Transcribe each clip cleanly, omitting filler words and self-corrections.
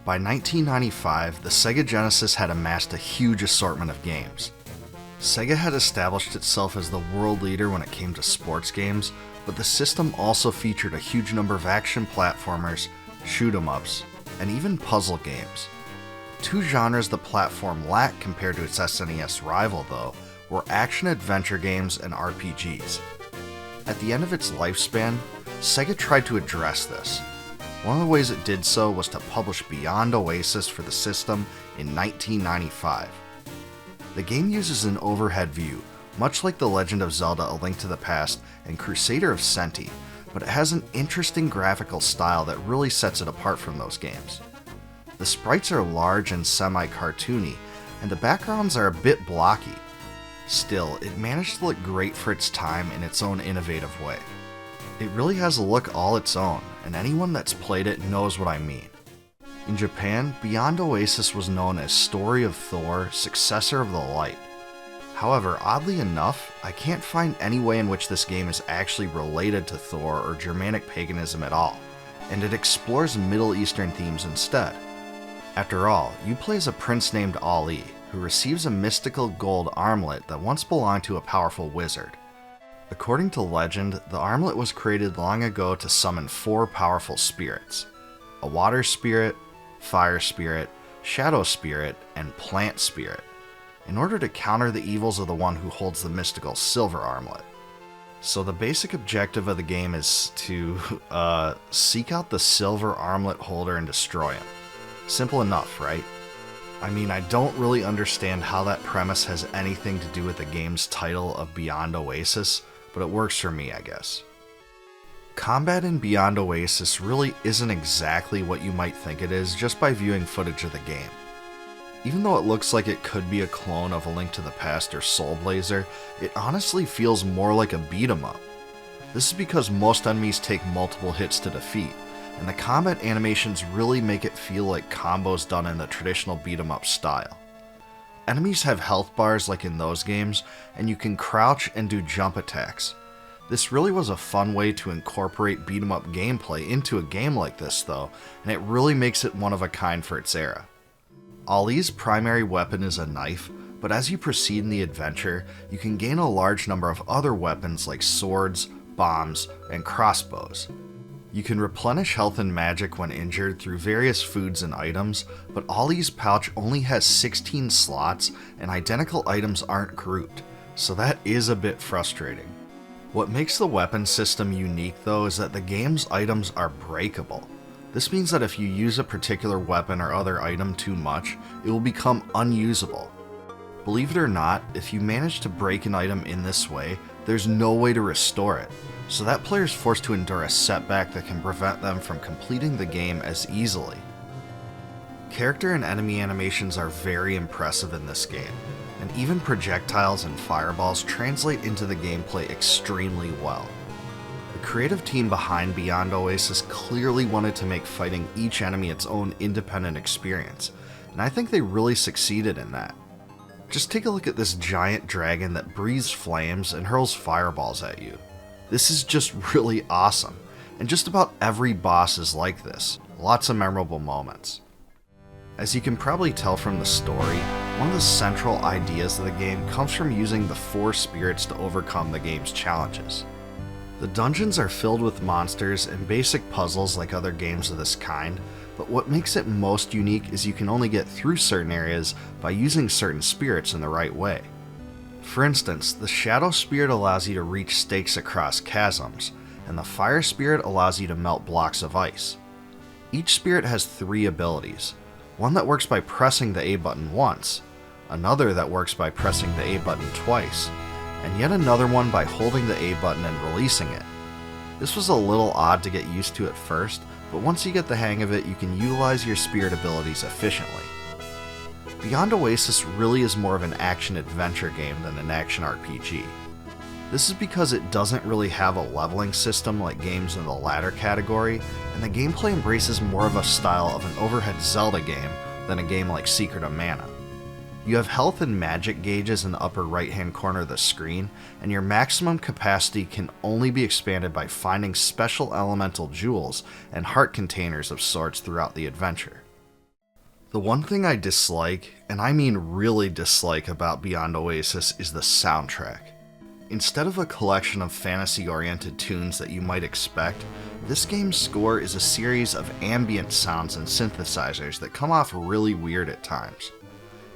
By 1995, the Sega Genesis had amassed a huge assortment of games. Sega had established itself as the world leader when it came to sports games, but the system also featured a huge number of action platformers, shoot-'em-ups, and even puzzle games. Two genres the platform lacked compared to its SNES rival, though, were action-adventure games and RPGs. At the end of its lifespan, Sega tried to address this. One of the ways it did so was to publish Beyond Oasis for the system in 1995. The game uses an overhead view, much like The Legend of Zelda: A Link to the Past and Crusader of Senti, but it has an interesting graphical style that really sets it apart from those games. The sprites are large and semi-cartoony, and the backgrounds are a bit blocky. Still, it managed to look great for its time in its own innovative way. It really has a look all its own, and anyone that's played it knows what I mean. In Japan, Beyond Oasis was known as Story of Thor, Successor of the Light. However, oddly enough, I can't find any way in which this game is actually related to Thor or Germanic paganism at all, and it explores Middle Eastern themes instead. After all, you play as a prince named Ali, who receives a mystical gold armlet that once belonged to a powerful wizard. According to legend, the armlet was created long ago to summon 4 powerful spirits: a water spirit, fire spirit, shadow spirit, and plant spirit, in order to counter the evils of the one who holds the mystical silver armlet. So the basic objective of the game is to seek out the silver armlet holder and destroy him. Simple enough, right? I mean, I don't really understand how that premise has anything to do with the game's title of Beyond Oasis, but it works for me, I guess. Combat in Beyond Oasis really isn't exactly what you might think it is just by viewing footage of the game. Even though it looks like it could be a clone of A Link to the Past or Soul Blazer, it honestly feels more like a beat-em-up. This is because most enemies take multiple hits to defeat, and the combat animations really make it feel like combos done in the traditional beat-em-up style. Enemies have health bars like in those games, and you can crouch and do jump attacks. This really was a fun way to incorporate beat-em-up gameplay into a game like this though, and it really makes it one of a kind for its era. Ali's primary weapon is a knife, but as you proceed in the adventure, you can gain a large number of other weapons like swords, bombs, and crossbows. You can replenish health and magic when injured through various foods and items, but Ali's pouch only has 16 slots and identical items aren't grouped, so that is a bit frustrating. What makes the weapon system unique though is that the game's items are breakable. This means that if you use a particular weapon or other item too much, it will become unusable. Believe it or not, if you manage to break an item in this way, there's no way to restore it, so that player is forced to endure a setback that can prevent them from completing the game as easily. Character and enemy animations are very impressive in this game, and even projectiles and fireballs translate into the gameplay extremely well. The creative team behind Beyond Oasis clearly wanted to make fighting each enemy its own independent experience, and I think they really succeeded in that. Just take a look at this giant dragon that breathes flames and hurls fireballs at you. This is just really awesome, and just about every boss is like this. Lots of memorable moments. As you can probably tell from the story, one of the central ideas of the game comes from using the 4 spirits to overcome the game's challenges. The dungeons are filled with monsters and basic puzzles like other games of this kind, but what makes it most unique is you can only get through certain areas by using certain spirits in the right way. For instance, the Shadow Spirit allows you to reach stakes across chasms, and the Fire Spirit allows you to melt blocks of ice. Each spirit has 3 abilities, one that works by pressing the A button once, another that works by pressing the A button twice, and yet another one by holding the A button and releasing it. This was a little odd to get used to at first, but once you get the hang of it, you can utilize your spirit abilities efficiently. Beyond Oasis really is more of an action-adventure game than an action RPG. This is because it doesn't really have a leveling system like games in the latter category, and the gameplay embraces more of a style of an overhead Zelda game than a game like Secret of Mana. You have health and magic gauges in the upper right-hand corner of the screen, and your maximum capacity can only be expanded by finding special elemental jewels and heart containers of sorts throughout the adventure. The one thing I dislike, and I mean really dislike, about Beyond Oasis is the soundtrack. Instead of a collection of fantasy-oriented tunes that you might expect, this game's score is a series of ambient sounds and synthesizers that come off really weird at times.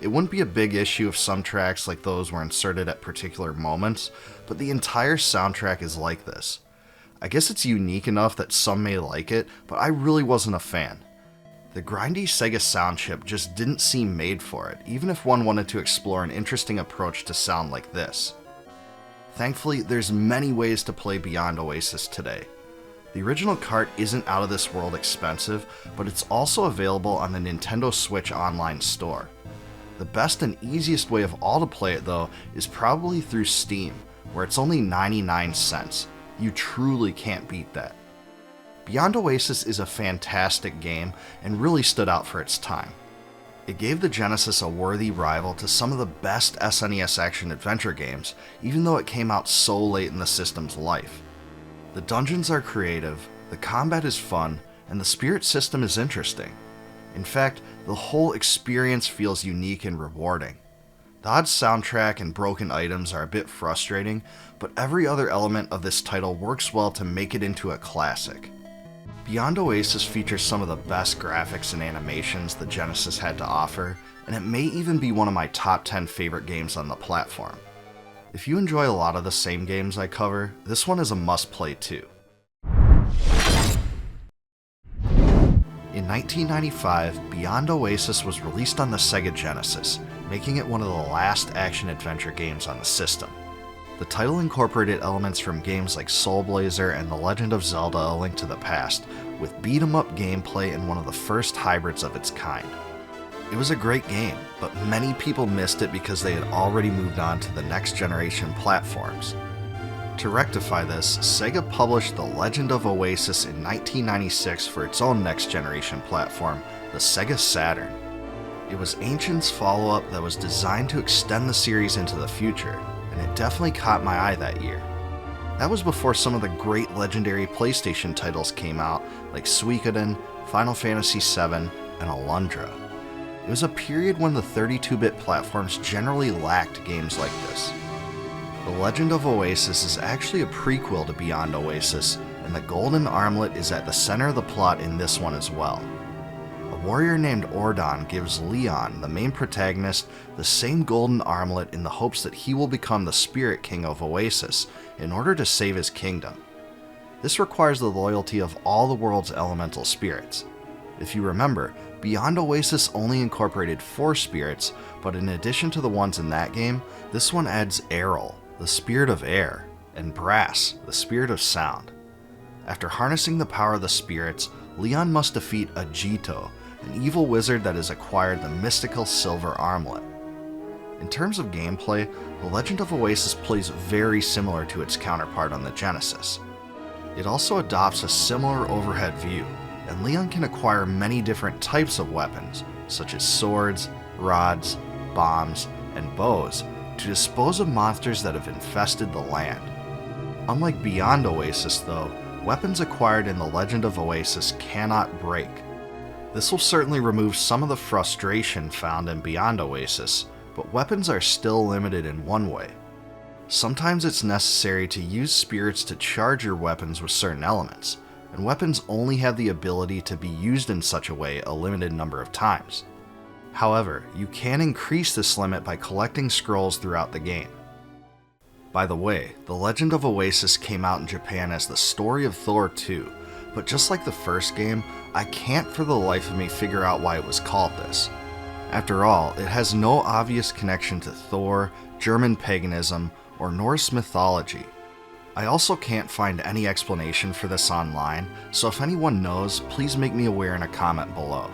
It wouldn't be a big issue if some tracks like those were inserted at particular moments, but the entire soundtrack is like this. I guess it's unique enough that some may like it, but I really wasn't a fan. The grindy Sega sound chip just didn't seem made for it, even if one wanted to explore an interesting approach to sound like this. Thankfully, there's many ways to play Beyond Oasis today. The original cart isn't out of this world expensive, but it's also available on the Nintendo Switch online store. The best and easiest way of all to play it though is probably through Steam, where it's only 99 cents. You truly can't beat that. Beyond Oasis is a fantastic game and really stood out for its time. It gave the Genesis a worthy rival to some of the best SNES action-adventure games, even though it came out so late in the system's life. The dungeons are creative, the combat is fun, and the spirit system is interesting. In fact, the whole experience feels unique and rewarding. The odd soundtrack and broken items are a bit frustrating, but every other element of this title works well to make it into a classic. Beyond Oasis features some of the best graphics and animations the Genesis had to offer, and it may even be one of my top 10 favorite games on the platform. If you enjoy a lot of the same games I cover, this one is a must-play too. In 1995, Beyond Oasis was released on the Sega Genesis, making it one of the last action-adventure games on the system. The title incorporated elements from games like Soul Blazer and The Legend of Zelda: A Link to the Past, with beat-em-up gameplay and one of the first hybrids of its kind. It was a great game, but many people missed it because they had already moved on to the next generation platforms. To rectify this, Sega published The Legend of Oasis in 1996 for its own next generation platform, the Sega Saturn. It was Ancient's follow-up that was designed to extend the series into the future, and it definitely caught my eye that year. That was before some of the great legendary PlayStation titles came out, like Suikoden, Final Fantasy VII, and Alundra. It was a period when the 32-bit platforms generally lacked games like this. The Legend of Oasis is actually a prequel to Beyond Oasis, and the Golden Armlet is at the center of the plot in this one as well. A warrior named Ordon gives Leon, the main protagonist, the same golden armlet in the hopes that he will become the Spirit King of Oasis in order to save his kingdom. This requires the loyalty of all the world's elemental spirits. If you remember, Beyond Oasis only incorporated 4 spirits, but in addition to the ones in that game, this one adds Errol, the spirit of air, and Brass, the spirit of sound. After harnessing the power of the spirits, Leon must defeat Agito, an evil wizard that has acquired the mystical silver armlet. In terms of gameplay, The Legend of Oasis plays very similar to its counterpart on the Genesis. It also adopts a similar overhead view, and Leon can acquire many different types of weapons, such as swords, rods, bombs, and bows, to dispose of monsters that have infested the land. Unlike Beyond Oasis though, weapons acquired in The Legend of Oasis cannot break. This will certainly remove some of the frustration found in Beyond Oasis, but weapons are still limited in one way. Sometimes it's necessary to use spirits to charge your weapons with certain elements, and weapons only have the ability to be used in such a way a limited number of times. However, you can increase this limit by collecting scrolls throughout the game. By the way, The Legend of Oasis came out in Japan as The Story of Thor 2, but just like the first game, I can't for the life of me figure out why it was called this. After all, it has no obvious connection to Thor, German paganism, or Norse mythology. I also can't find any explanation for this online, so if anyone knows, please make me aware in a comment below.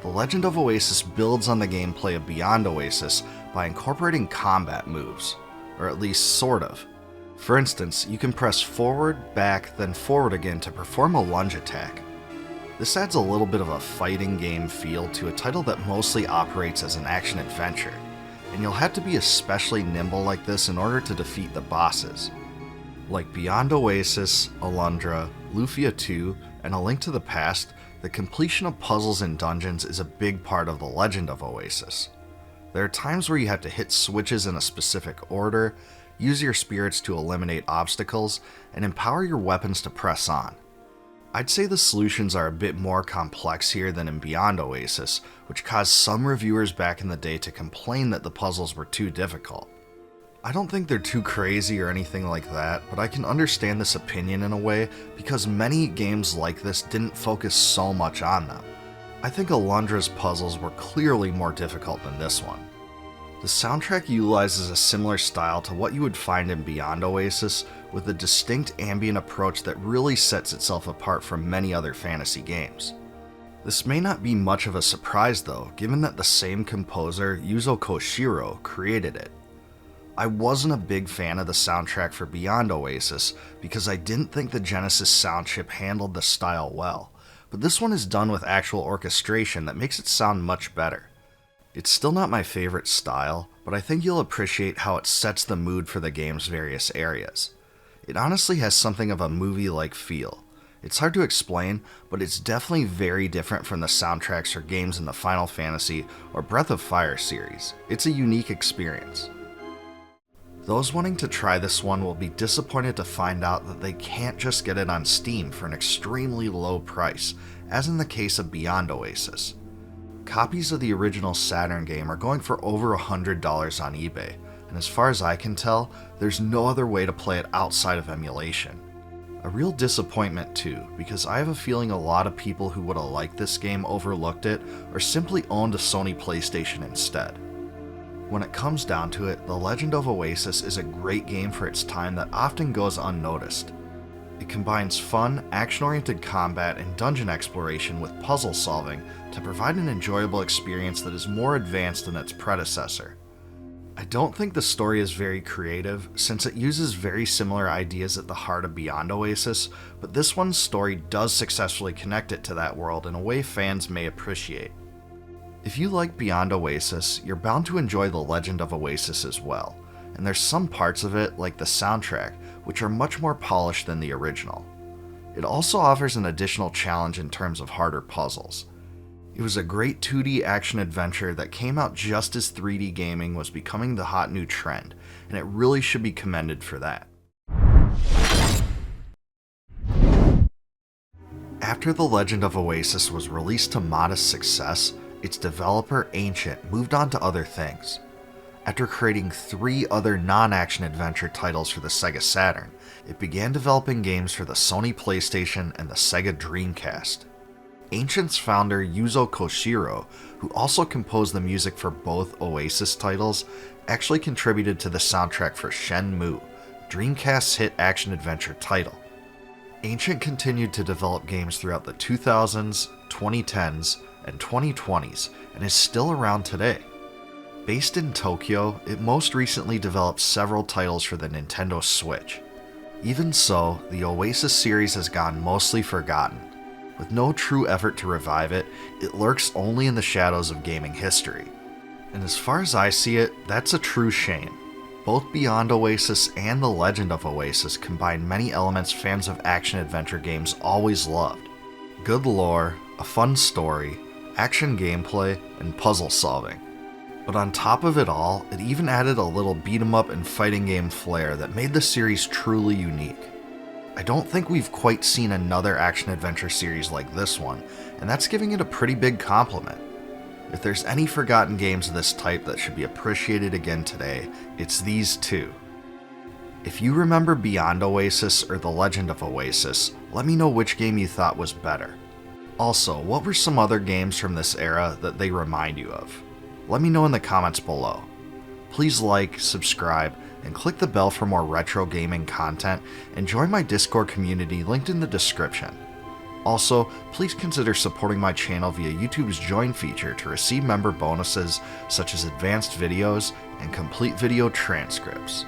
The Legend of Oasis builds on the gameplay of Beyond Oasis by incorporating combat moves, or at least sort of. For instance, you can press forward, back, then forward again to perform a lunge attack. This adds a little bit of a fighting game feel to a title that mostly operates as an action-adventure, and you'll have to be especially nimble like this in order to defeat the bosses. Like Beyond Oasis, Alundra, Lufia 2, and A Link to the Past, The completion of puzzles and dungeons is a big part of the Legend of Oasis. There are times where you have to hit switches in a specific order, use your spirits to eliminate obstacles, and empower your weapons to press on. I'd say the solutions are a bit more complex here than in Beyond Oasis, which caused some reviewers back in the day to complain that the puzzles were too difficult. I don't think they're too crazy or anything like that, but I can understand this opinion in a way because many games like this didn't focus so much on them. I think Alundra's puzzles were clearly more difficult than this one. The soundtrack utilizes a similar style to what you would find in Beyond Oasis, with a distinct ambient approach that really sets itself apart from many other fantasy games. This may not be much of a surprise though, given that the same composer, Yuzo Koshiro, created it. I wasn't a big fan of the soundtrack for Beyond Oasis because I didn't think the Genesis sound chip handled the style well, but this one is done with actual orchestration that makes it sound much better. It's still not my favorite style, but I think you'll appreciate how it sets the mood for the game's various areas. It honestly has something of a movie-like feel. It's hard to explain, but it's definitely very different from the soundtracks for games in the Final Fantasy or Breath of Fire series. It's a unique experience. Those wanting to try this one will be disappointed to find out that they can't just get it on Steam for an extremely low price, as in the case of Beyond Oasis. Copies of the original Saturn game are going for over $100 on eBay, and as far as I can tell, there's no other way to play it outside of emulation. A real disappointment too, because I have a feeling a lot of people who would have liked this game overlooked it or simply owned a Sony PlayStation instead. When it comes down to it, The Legend of Oasis is a great game for its time that often goes unnoticed. It combines fun, action-oriented combat and dungeon exploration with puzzle solving to provide an enjoyable experience that is more advanced than its predecessor. I don't think the story is very creative, since it uses very similar ideas at the heart of Beyond Oasis, but this one's story does successfully connect it to that world in a way fans may appreciate. If you like Beyond Oasis, you're bound to enjoy The Legend of Oasis as well, and there's some parts of it, like the soundtrack, which are much more polished than the original. It also offers an additional challenge in terms of harder puzzles. It was a great 2D action-adventure that came out just as 3D gaming was becoming the hot new trend, and it really should be commended for that. After The Legend of Oasis was released to modest success, its developer, Ancient, moved on to other things. After creating 3 other non-action adventure titles for the Sega Saturn, it began developing games for the Sony PlayStation and the Sega Dreamcast. Ancient's founder, Yuzo Koshiro, who also composed the music for both Oasis titles, actually contributed to the soundtrack for Shenmue, Dreamcast's hit action-adventure title. Ancient continued to develop games throughout the 2000s, 2010s, and 2020s, and is still around today. Based in Tokyo, it most recently developed several titles for the Nintendo Switch. Even so, the Oasis series has gone mostly forgotten. With no true effort to revive it, it lurks only in the shadows of gaming history. And as far as I see it, that's a true shame. Both Beyond Oasis and The Legend of Oasis combine many elements fans of action-adventure games always loved. Good lore, a fun story, action gameplay, and puzzle solving. But on top of it all, it even added a little beat-em-up and fighting game flair that made the series truly unique. I don't think we've quite seen another action-adventure series like this one, and that's giving it a pretty big compliment. If there's any forgotten games of this type that should be appreciated again today, it's these two. If you remember Beyond Oasis or The Legend of Oasis, let me know which game you thought was better. Also, what were some other games from this era that they remind you of? Let me know in the comments below. Please like, subscribe, and click the bell for more retro gaming content, and join my Discord community linked in the description. Also, please consider supporting my channel via YouTube's Join feature to receive member bonuses such as advanced videos and complete video transcripts.